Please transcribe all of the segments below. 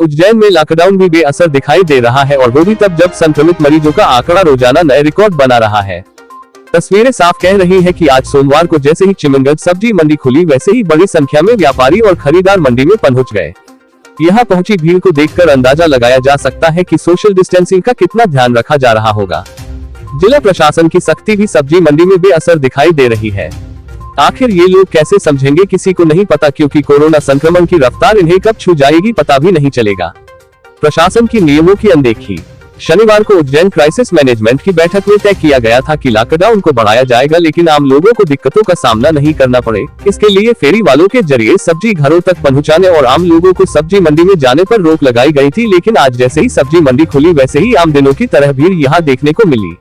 उज्जैन में लॉकडाउन भी बेअसर दिखाई दे रहा है और वो भी तब जब संक्रमित मरीजों का आंकड़ा रोजाना नए रिकॉर्ड बना रहा है। तस्वीरें साफ कह रही है कि आज सोमवार को जैसे ही चिमनगंज सब्जी मंडी खुली वैसे ही बड़ी संख्या में व्यापारी और खरीदार मंडी में पहुंच गए। यहां पहुंची भीड़ को देखकर अंदाजा लगाया जा सकता है कि सोशल डिस्टेंसिंग का कितना ध्यान रखा जा रहा होगा। जिला प्रशासन की सख्ती भी सब्जी मंडी में बेअसर दिखाई दे रही है। आखिर ये लोग कैसे समझेंगे किसी को नहीं पता, क्योंकि कोरोना संक्रमण की रफ्तार इन्हें कब छू जाएगी पता भी नहीं चलेगा। प्रशासन की नियमों की अनदेखी। शनिवार को उज्जैन क्राइसिस मैनेजमेंट की बैठक में तय किया गया था कि लॉकडाउन को बढ़ाया जाएगा, लेकिन आम लोगों को दिक्कतों का सामना नहीं करना पड़े, इसके लिए फेरी वालों के जरिए सब्जी घरों तक पहुंचाने और आम लोगों को सब्जी मंडी में जाने पर रोक लगाई गई थी। लेकिन आज जैसे ही सब्जी मंडी खुली वैसे ही आम दिनों की तरह भीड़ यहाँ देखने को मिली।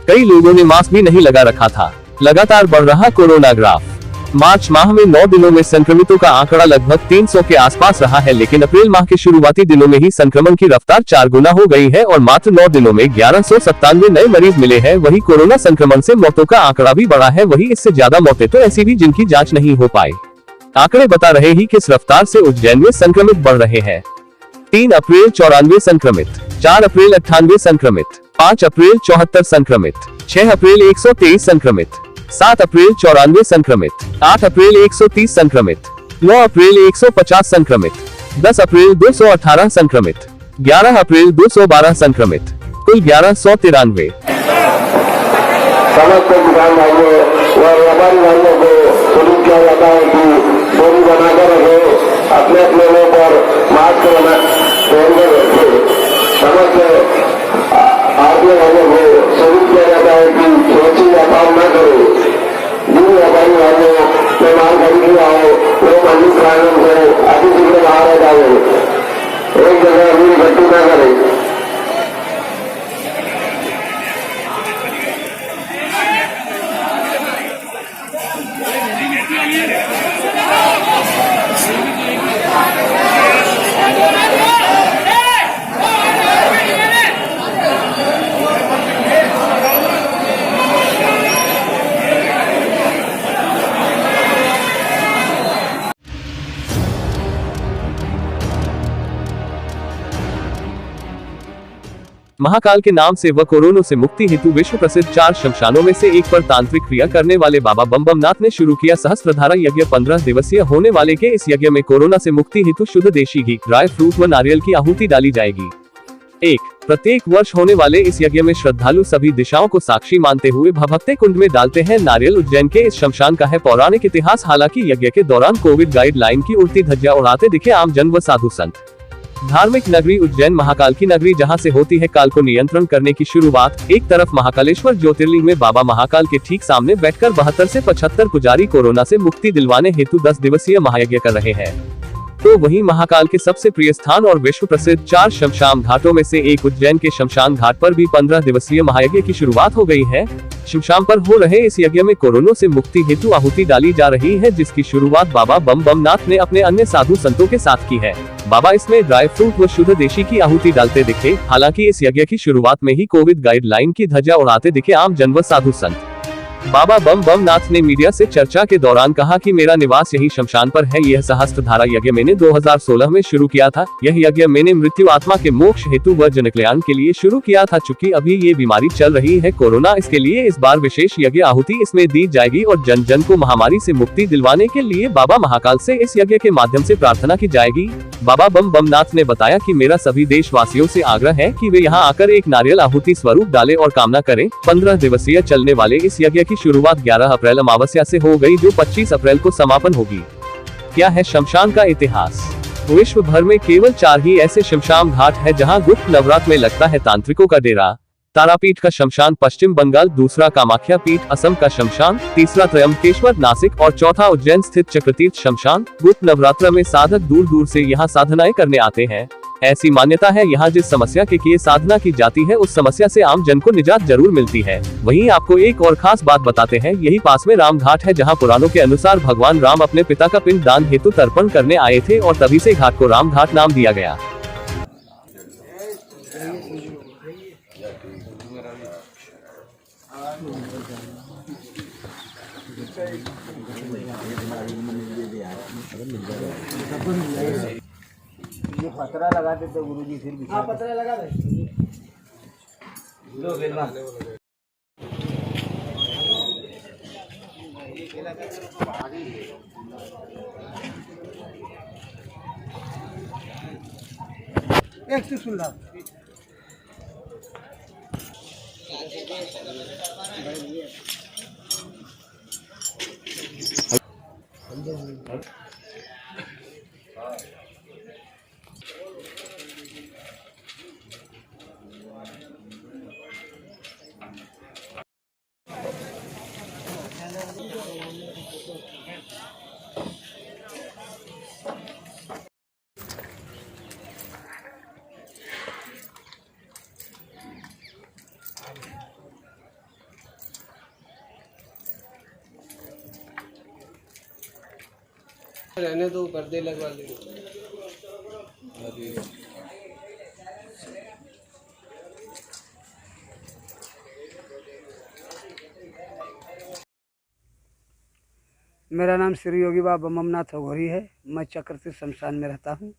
कई लोगों ने मास्क भी नहीं लगा रखा था। लगातार बढ़ रहा कोरोना ग्राफ। मार्च माह में 9 दिनों में संक्रमितों का आंकड़ा लगभग 300 के आसपास रहा है, लेकिन अप्रैल माह के शुरुआती दिनों में ही संक्रमण की रफ्तार 4 गुना हो गई है और मात्र 9 दिनों में 1197 नए मरीज मिले हैं। वही कोरोना संक्रमण से मौतों का आंकड़ा भी बढ़ा है। वही इससे ज्यादा मौतें तो ऐसी भी जिनकी जाँच नहीं हो पाई। आंकड़े बता रहे ही किस रफ्तार से उज्जैन में संक्रमित बढ़ रहे हैं। 3 अप्रैल 94 संक्रमित, 4 अप्रैल 98 संक्रमित, 5 अप्रैल 74 संक्रमित, 6 अप्रैल 123 संक्रमित, 7 अप्रैल 94 संक्रमित, 8 अप्रैल 130 संक्रमित, 9 अप्रैल 150 संक्रमित, 10 अप्रैल 218 संक्रमित, 11 अप्रैल 212 संक्रमित, कुल 1193। समस्त किसान भाइयों व व्यापारी भाइयों को सूचित किया जाता है कि दूरी बनाकर रखें, अपने अपने मुंह पर मास्क पहनकर रखें। समस्त आदमी भाइयों को सूचित किया जाता है कि सुरक्षित व्यापार न करें। जिन व्यापारी भाइयों में माल खरीद लिया हो वो मंडी प्रांगण से अतिशीघ्र बाहर आ जाए, एक जगह भीड़ इकट्ठी न करें। महाकाल के नाम से व कोरोना से मुक्ति हेतु विश्व प्रसिद्ध 4 शमशानों में से एक पर तांत्रिक क्रिया करने वाले बाबा बम बम नाथ ने शुरू किया सहस्त्रधारा यज्ञ। 15 दिवसीय होने वाले के इस यज्ञ में कोरोना से मुक्ति हेतु शुद्ध देशी घी, ड्राई फ्रूट व नारियल की आहुति डाली जाएगी। प्रत्येक वर्ष होने वाले इस यज्ञ में श्रद्धालु सभी दिशाओं को साक्षी मानते हुए भभकते कुंड में डालते हैं नारियल। उज्जैन के इस शमशान का है पौराणिक इतिहास। हालांकि यज्ञ के दौरान कोविड गाइडलाइन की उड़ती धज्जियां उड़ाते दिखे आम जन व साधु संत। धार्मिक नगरी उज्जैन महाकाल की नगरी, जहां से होती है काल को नियंत्रण करने की शुरुआत। एक तरफ महाकालेश्वर ज्योतिर्लिंग में बाबा महाकाल के ठीक सामने बैठकर 72 से 75 पुजारी कोरोना से मुक्ति दिलवाने हेतु 10 दिवसीय महायज्ञ कर रहे हैं। तो वहीं महाकाल के सबसे प्रिय स्थान और विश्व प्रसिद्ध 4 शमशान घाटों में से एक उज्जैन के शमशान घाट पर भी 15 दिवसीय महायज्ञ की शुरुआत हो गई है। शमशान पर हो रहे इस यज्ञ में कोरोना से मुक्ति हेतु आहुति डाली जा रही है, जिसकी शुरुआत बाबा बम बम नाथ ने अपने अन्य साधु संतों के साथ की है। बाबा इसमें ड्राई फ्रूट व शुद्ध देशी की आहुति डालते दिखे। हालांकि इस यज्ञ की शुरुआत में ही कोविड गाइडलाइन की ध्वजा उड़ाते दिखे आम जन व साधु संत। बाबा बम बम नाथ ने मीडिया से चर्चा के दौरान कहा कि मेरा निवास यही शमशान पर है। यह सहस्त्रधारा यज्ञ मैंने 2016 में शुरू किया था। यह यज्ञ मैंने मृत्यु आत्मा के मोक्ष हेतु व जनकल्याण के लिए शुरू किया था। चूंकि अभी ये बीमारी चल रही है कोरोना, इसके लिए इस बार विशेष यज्ञ आहुति इसमें दी जाएगी और जन जन को महामारी से मुक्ति दिलवाने के लिए बाबा महाकाल से इस यज्ञ के माध्यम से प्रार्थना की जाएगी। बाबा बम बम नाथ ने बताया कि मेरा सभी देशवासियों से आग्रह है कि वे यहाँ आकर एक नारियल आहुति स्वरूप डालें और कामना करें। 15 दिवसीय चलने वाले इस यज्ञ की शुरुआत 11 अप्रैल अमावस्या से हो गई, जो 25 अप्रैल को समापन होगी। क्या है शमशान का इतिहास? विश्व भर में केवल 4 ही ऐसे शमशान घाट है जहां गुप्त नवरात्र में लगता है तांत्रिकों का डेरा। तारापीठ का शमशान पश्चिम बंगाल, दूसरा कामाख्या पीठ असम का शमशान, तीसरा त्रयंबकेश्वर नासिक और चौथा उज्जैन स्थित चक्रतीर्थ शमशान। गुप्त नवरात्र में साधक दूर दूर से यहाँ साधनाएं करने आते हैं। ऐसी मान्यता है यहाँ जिस समस्या के किए साधना की जाती है उस समस्या से आम जन को निजात जरूर मिलती है। वहीं आपको एक और खास बात बताते हैं, यही पास में राम घाट है जहाँ पुराणों के अनुसार भगवान राम अपने पिता का पिंड दान हेतु तर्पण करने आए थे और तभी से घाट को राम घाट नाम दिया गया। पतरा लगा देते गुरुजी फिर भी। हाँ पतरा लगा दे। लो बेलवा। एक से सुन ला। रहने दो, पर्दे लगवा लेंगे। मेरा नाम श्री योगी बाबा बमनाथ अघोरी है। मैं चक्रतीर्थ शमशान में रहता हूँ।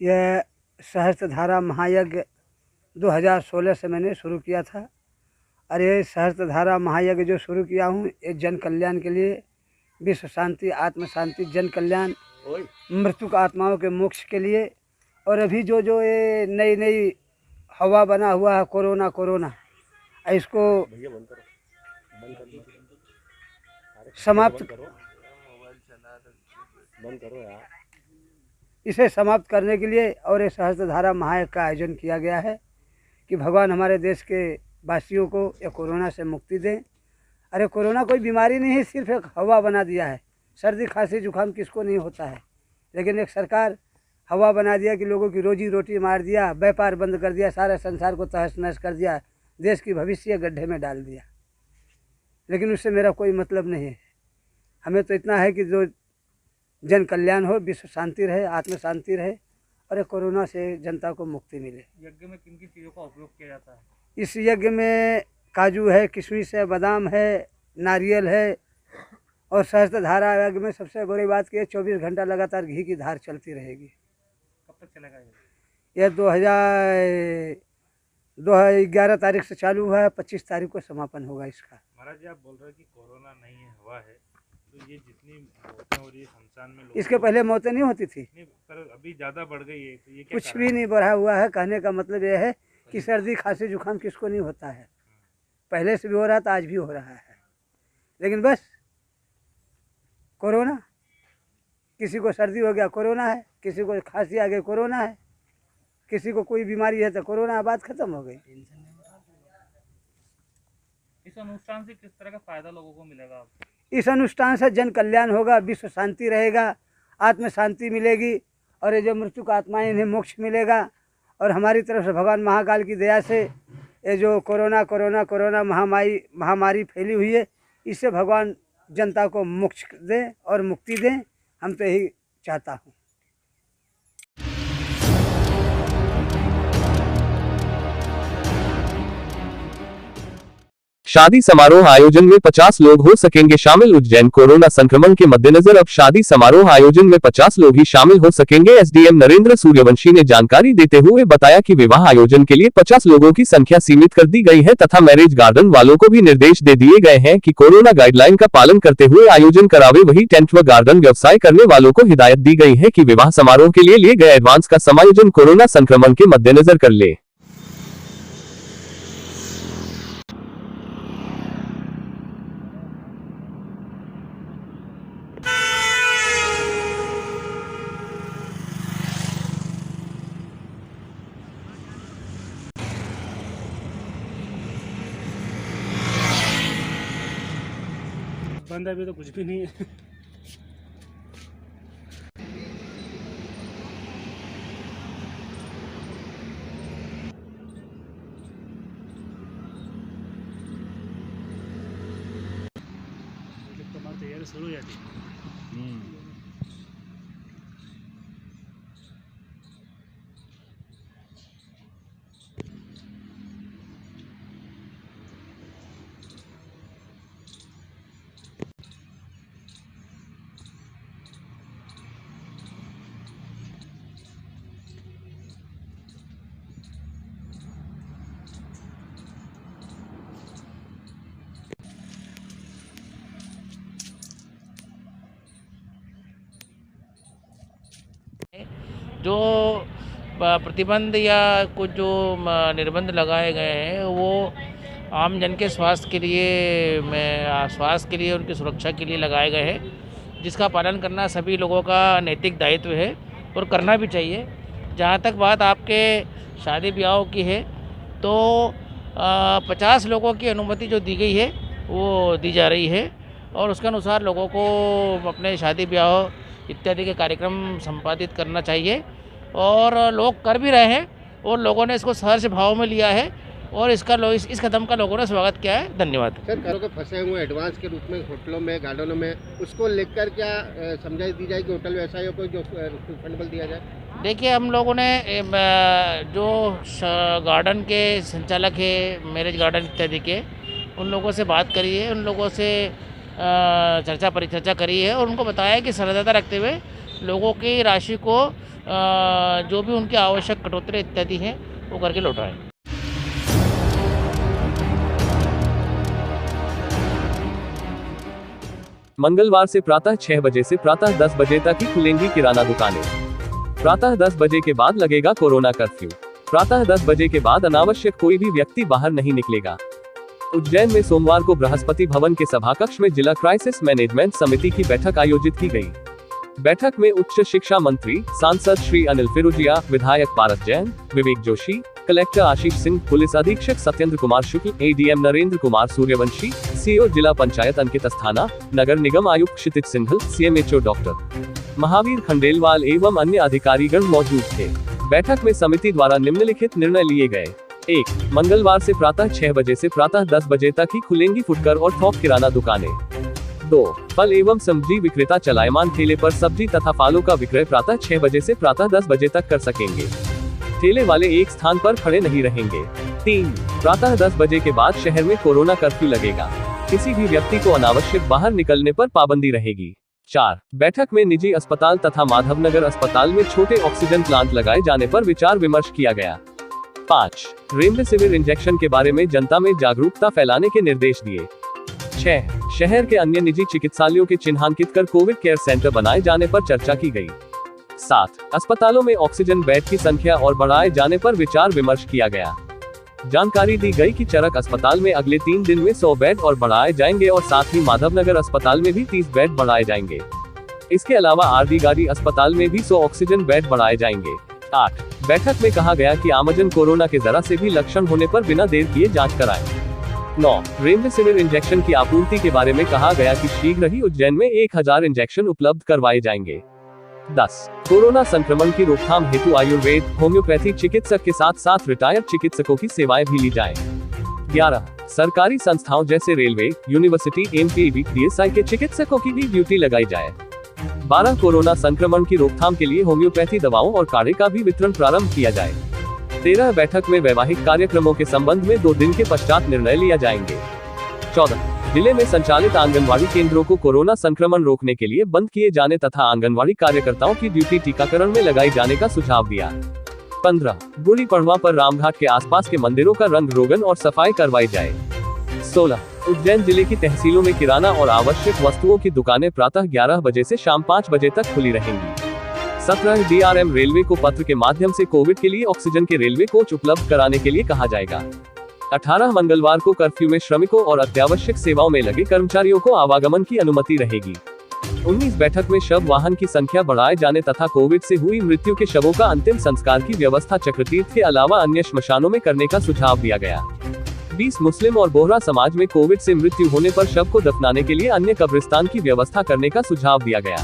यह सहस्त्रधारा महायज्ञ 2016 से मैंने शुरू किया था। और ये सहस्त्रधारा महायज्ञ जो शुरू किया हूँ ये जन कल्याण के लिए, विश्व शांति, आत्म शांति, जन कल्याण, मृत्यु आत्माओं के मोक्ष के लिए। और अभी जो जो ये नई नई हवा बना हुआ है कोरोना कोरोना, इसको समाप्त इसे समाप्त करने के लिए और ये सहस्त्रधारा महायज्ञ का आयोजन किया गया है कि भगवान हमारे देश के वासियों को ये कोरोना से मुक्ति दें। अरे कोरोना कोई बीमारी नहीं है, सिर्फ एक हवा बना दिया है। सर्दी खांसी जुकाम किसको नहीं होता है, लेकिन एक सरकार हवा बना दिया कि लोगों की रोजी रोटी मार दिया, व्यापार बंद कर दिया, सारे संसार को तहस नहस कर दिया, देश की भविष्य गड्ढे में डाल दिया। लेकिन उससे मेरा कोई मतलब नहीं है। हमें तो इतना है कि जो जन कल्याण हो, विश्व शांति रहे, आत्म शांति रहे और कोरोना से जनता को मुक्ति मिले। यज्ञ में किन किन चीज़ों का उपयोग किया जाता है? इस यज्ञ में काजू है, किशमिश है, बादाम है, नारियल है। और सहस्त्रधारा यज्ञ में सबसे बड़ी बात की 24 घंटा लगातार घी की धार चलती रहेगी। कब तक चलेगा ये? यह 2011 तारीख से चालू हुआ है, 25 तारीख को समापन होगा इसका। महाराज जी आप बोल रहे हैं कि कोरोना नहीं है, हवा है, तो ये जितनी मौतें हो रही है शमशान में, इसके पहले मौतें नहीं होती थी। नहीं, पर अभी ज़्यादा बढ़ गई है, तो ये क्या कुछ भी नहीं बढ़ा हुआ है। कहने का मतलब यह है कि सर्दी खांसी जुकाम किसको नहीं होता है। पहले से भी हो रहा था, आज भी हो रहा है। लेकिन बस कोरोना, किसी को सर्दी हो गया कोरोना है, किसी को खांसी आ गई कोरोना है, किसी को कोई बीमारी है तो कोरोना, बात खत्म हो गई। इस अनुष्ठान से किस तरह का फायदा लोगों को मिलेगा? इस अनुष्ठान से जन कल्याण होगा, विश्व शांति रहेगा, आत्म शांति मिलेगी और ये जो मृत्यु का आत्माएं इन्हें मोक्ष मिलेगा। और हमारी तरफ से भगवान महाकाल की दया से ये जो कोरोना महामारी फैली हुई है, इससे भगवान जनता को मोक्ष दें और मुक्ति दें। हम तो यही चाहता हूँ। शादी समारोह आयोजन में 50 लोग हो सकेंगे शामिल। उज्जैन कोरोना संक्रमण के मद्देनजर अब शादी समारोह आयोजन में 50 लोग ही शामिल हो सकेंगे। एसडीएम नरेंद्र सूर्यवंशी ने जानकारी देते हुए बताया कि विवाह आयोजन के लिए 50 लोगों की संख्या सीमित कर दी गई है तथा मैरिज गार्डन वालों को भी निर्देश दे दिए गए हैं कि कोरोना गाइडलाइन का पालन करते हुए आयोजन करावे। वही टेंट व गार्डन व्यवसाय करने वालों को हिदायत दी गई है कि विवाह समारोह के लिए गए एडवांस का समायोजन कोरोना संक्रमण के मद्देनजर कर ले। बंद अभी तो कुछ भी नहीं है। तैयारी शुरू हो जाती है। जो प्रतिबंध या कुछ जो निर्बंध लगाए गए हैं वो आम जन के स्वास्थ्य के लिए उनकी सुरक्षा के लिए लगाए गए हैं, जिसका पालन करना सभी लोगों का नैतिक दायित्व है और करना भी चाहिए। जहाँ तक बात आपके शादी ब्याहों की है तो 50 लोगों की अनुमति जो दी गई है वो दी जा रही है और उसके अनुसार लोगों को अपने शादी ब्याह इत्यादि के कार्यक्रम संपादित करना चाहिए और लोग कर भी रहे हैं और लोगों ने इसको सहर्ष भाव में लिया है और इस कदम का लोगों ने स्वागत किया है। धन्यवाद। सर, घरों के फंसे हुए एडवांस के रूप में होटलों में, गार्डनों में, उसको लेकर क्या समझाई दी जाए कि होटल व्यवसायियों को जो रिफंडेबल दिया जाए? देखिए, हम लोगों ने जो गार्डन के संचालक है, मैरिज गार्डन इत्यादि के, उन लोगों से बात करी है, उन लोगों से परिचर्चा करी है और उनको बताया है कि सरलता रखते हुए लोगों की राशि को जो भी उनकी आवश्यक कटौती इत्यादि हैं वो करके लौटाएं। मंगलवार से प्रातः 6 बजे से प्रातः 10 बजे तक ही खुलेंगी किराना दुकानें। प्रातः 10 बजे के बाद लगेगा कोरोना कर्फ्यू। प्रातः 10 बजे के बाद अनावश्यक कोई भी व्यक्ति बाहर नहीं निकलेगा। उज्जैन में सोमवार को बृहस्पति भवन के सभाकक्ष में जिला क्राइसिस मैनेजमेंट समिति की बैठक आयोजित की गई। बैठक में उच्च शिक्षा मंत्री सांसद श्री अनिल फिरोजिया, विधायक पारस जैन, विवेक जोशी, कलेक्टर आशीष सिंह, पुलिस अधीक्षक सत्येंद्र कुमार शुक्ल, एडीएम नरेंद्र कुमार सूर्यवंशी, सीईओ जिला पंचायत अंकित अस्थाना, नगर निगम आयुक्त क्षितिज सिंघल, सीएमएचओ डॉक्टर महावीर खंडेलवाल एवं अन्य अधिकारीगण मौजूद थे। बैठक में समिति द्वारा निम्नलिखित निर्णय लिए गए। 1. मंगलवार से प्रातः 6 बजे से प्रातः 10 बजे तक ही खुलेंगी फुटकर और थोक किराना दुकानें। 2. फल एवं सब्जी विक्रेता चलायमान ठेले पर सब्जी तथा फलों का विक्रय प्रातः 6 बजे से प्रातः 10 बजे तक कर सकेंगे। ठेले वाले एक स्थान पर खड़े नहीं रहेंगे। 3. प्रातः 10 बजे के बाद शहर में कोरोना कर्फ्यू लगेगा। किसी भी व्यक्ति को अनावश्यक बाहर निकलने पर पाबंदी रहेगी। 4. बैठक में निजी अस्पताल तथा माधवनगर अस्पताल में छोटे ऑक्सीजन प्लांट लगाए जाने पर विचार विमर्श किया गया। 5. रेमडेसिविर इंजेक्शन के बारे में जनता में जागरूकता फैलाने के निर्देश दिए। 6. शहर के अन्य निजी चिकित्सालयों के चिन्हांकित कर कोविड केयर सेंटर बनाए जाने पर चर्चा की गई। 7. अस्पतालों में ऑक्सीजन बेड की संख्या और बढ़ाए जाने पर विचार विमर्श किया गया। जानकारी दी गई कि चरक अस्पताल में अगले 3 दिन में 100 बेड और बढ़ाए जाएंगे और साथ ही माधवनगर अस्पताल में भी 30 बेड बढ़ाए जाएंगे। इसके अलावा आरडी गाड़ी अस्पताल में भी 100 ऑक्सीजन बेड बढ़ाए जाएंगे। 8. बैठक में कहा गया कि आमजन कोरोना के जरा से भी लक्षण होने पर बिना देर किए जांच कराएं। 9. रेमडेसिविर इंजेक्शन की आपूर्ति के बारे में कहा गया कि शीघ्र ही उज्जैन में 1000 इंजेक्शन उपलब्ध करवाए जाएंगे। 10. कोरोना संक्रमण की रोकथाम हेतु आयुर्वेद, होम्योपैथी चिकित्सक के साथ साथ रिटायर्ड चिकित्सकों की सेवाएं भी ली जाएं। 11. सरकारी संस्थाओं जैसे रेलवे, यूनिवर्सिटी, एमपीवी, डीएसआई के चिकित्सकों की भी ड्यूटी लगाई जाए। 12. कोरोना संक्रमण की रोकथाम के लिए होम्योपैथी दवाओं और काढ़े का भी वितरण प्रारंभ किया जाए। 13. बैठक में वैवाहिक कार्यक्रमों के संबंध में 2 दिन के पश्चात निर्णय लिया जाएंगे। 14. जिले में संचालित आंगनवाड़ी केंद्रों को कोरोना संक्रमण रोकने के लिए बंद किए जाने तथा आंगनवाड़ी कार्यकर्ताओं की ड्यूटी टीकाकरण में लगाई जाने का सुझाव दिया। 15. गुड़ी पड़वा पर रामघाट के आसपास के मंदिरों का रंग रोगन और सफाई करवाई जाए। 16. उज्जैन जिले की तहसीलों में किराना और आवश्यक वस्तुओं की दुकानें प्रातः 11 बजे से शाम 5 बजे तक खुली रहेंगी। 17. डीआरएम रेलवे को पत्र के माध्यम से कोविड के लिए ऑक्सीजन के रेलवे कोच उपलब्ध कराने के लिए कहा जाएगा। 18. मंगलवार को कर्फ्यू में श्रमिकों और अत्यावश्यक सेवाओं में लगे कर्मचारियों को आवागमन की अनुमति रहेगी। 19. बैठक में शव वाहन की संख्या बढ़ाए जाने तथा कोविड से हुई मृत्यु के शवों का अंतिम संस्कार की व्यवस्था चक्रतीर्थ के अलावा अन्य श्मशानों में करने का सुझाव दिया गया। 20. मुस्लिम और बोहरा समाज में कोविड से मृत्यु होने पर शव को दफनाने के लिए अन्य कब्रिस्तान की व्यवस्था करने का सुझाव दिया गया।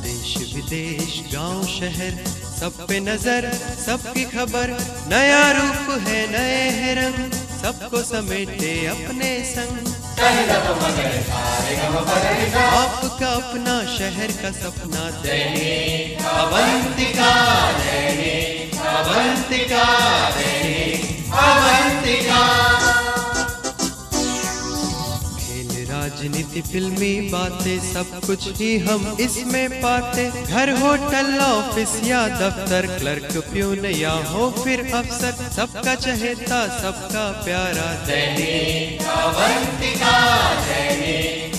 देश विदेश गांव शहर सब पे नजर, सबकी खबर, नया रूप है, नए है रंग, सबको समेटे अपने संग। आपका अपना शहर का सपना दैनिक अवंतिका, दैनिक अवंतिका, दैनिक अवंतिका। राजनीति, फिल्मी बातें, सब कुछ ही हम इसमें पाते। घर, होटल, ऑफिस या दफ्तर, क्लर्क, प्यून या हो फिर अफसर, सबका चहेता, सबका प्यारा दैनिक अवंतिका, दैनिक